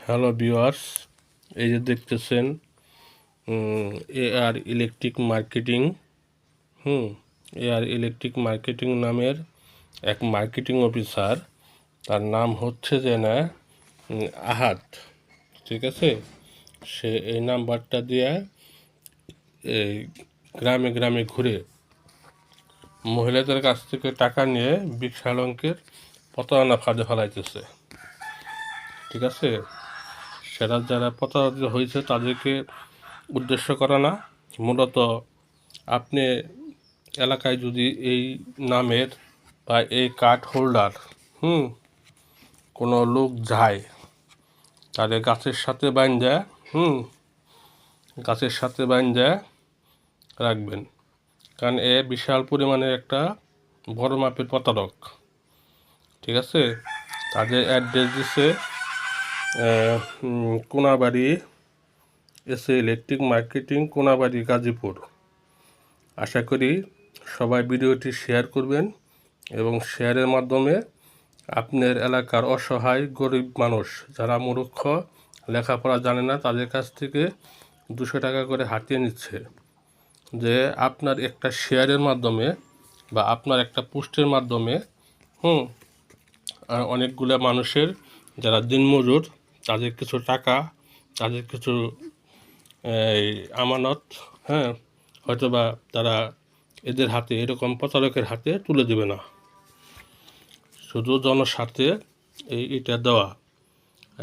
Hello viewers, এই যে দেখতেছেন AR electric marketing AR electric marketing নামের এক মার্কেটিং অফিসার, তার নাম হচ্ছে যে না আহাদ। ঠিক আছে, সে এই নাম্বারটা দিয়ে এই গ্রামে গ্রামে ঘুরে মহিলাদের কাছ থেকে টাকা নিয়ে বিশাল অঙ্কের প্রতারণা ফাঁদে ফেলাইতেছে। ঠিক আছে, সেটা যারা প্রতারিত হয়েছে তাদেরকে উদ্দেশ্য করা না, মূলত আপনি এলাকায় যদি এই নামের বা এই কার্ড হোল্ডার কোনো লোক যায়, তাদের গাছের সাথে বাইন্ধা রাখবেন, কারণ এ বিশাল পরিমাণের একটা বড় মাপের প্রতারক। ঠিক আছে, তাদের অ্যাড্রেস দিছে কোনাবাড়ি এসে ইলেকট্রিক মার্কেটিং, কোনাবাড়ি, গাজীপুর। আশা করি সবাই ভিডিওটি শেয়ার করবেন এবং শেয়ারের মাধ্যমে আপনার এলাকার অসহায় গরিব মানুষ যারা মূর্খ, লেখাপড়া জানে না, তাদের কাছ থেকে 200 টাকা করে হাতিয়ে নিচ্ছে। যে আপনার একটা শেয়ারের মাধ্যমে বা আপনার একটা পোস্টের মাধ্যমে অনেকগুলো মানুষের যারা দিনমজুর, তাদের কিছু টাকা, তাদের কিছু আমানত হয়তোবা তারা এদের হাতে, এরকম প্রতারকের হাতে তুলে দেবে না। শুধু জনস্বার্থে এটা দেওয়া।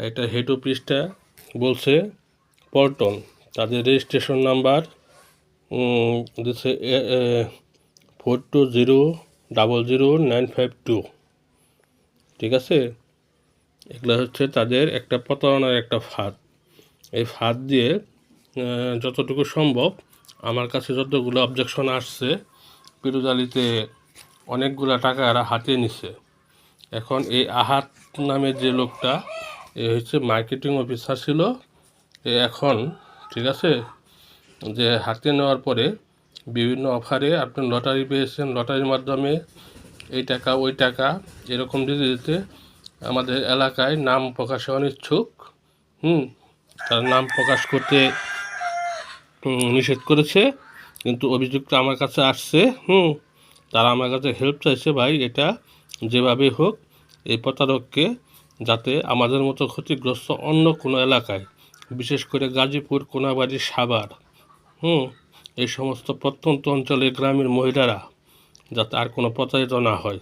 এটা হেড অফিসটা বলছে পল্টন, তাদের রেজিস্ট্রেশন নাম্বার দিচ্ছে 42000952। ঠিক আছে, এগুলো হচ্ছে তাদের একটা প্রতারণার একটা ফাঁদ। এই ফাঁদ দিয়ে যতটুকু সম্ভব, আমার কাছে যতগুলো অবজেকশন আসছে, পিরুজালিতে অনেকগুলো টাকা এরা হাতিয়ে নিছে। এখন এই আহাত নামের যে লোকটা, এ হচ্ছে মার্কেটিং অফিসার ছিল। এখন ঠিক আছে, যে হাতিয়ে নেওয়ার পরে বিভিন্ন অফারে আপনি লটারি পেয়েছেন, লটারির মাধ্যমে এই টাকা ওই টাকা এরকম দিতে দিতে আমাদের এলাকায় নাম প্রকাশে অনিচ্ছুক, তার নাম প্রকাশ করতে নিষেধ করেছে, কিন্তু অভিযুক্ত আমার কাছে আসছে। তারা আমার কাছে হেল্প চাইছে, ভাই এটা যেভাবেই হোক এই প্রতারককে, যাতে আমাদের মতো ক্ষতিগ্রস্ত অন্য কোনো এলাকায়, বিশেষ করে গাজীপুর, কোনাবাড়ি, সাভার, এই সমস্ত প্রত্যন্ত অঞ্চলের গ্রামের মহিলারা যাতে আর কোনো প্রতারিত না হয়।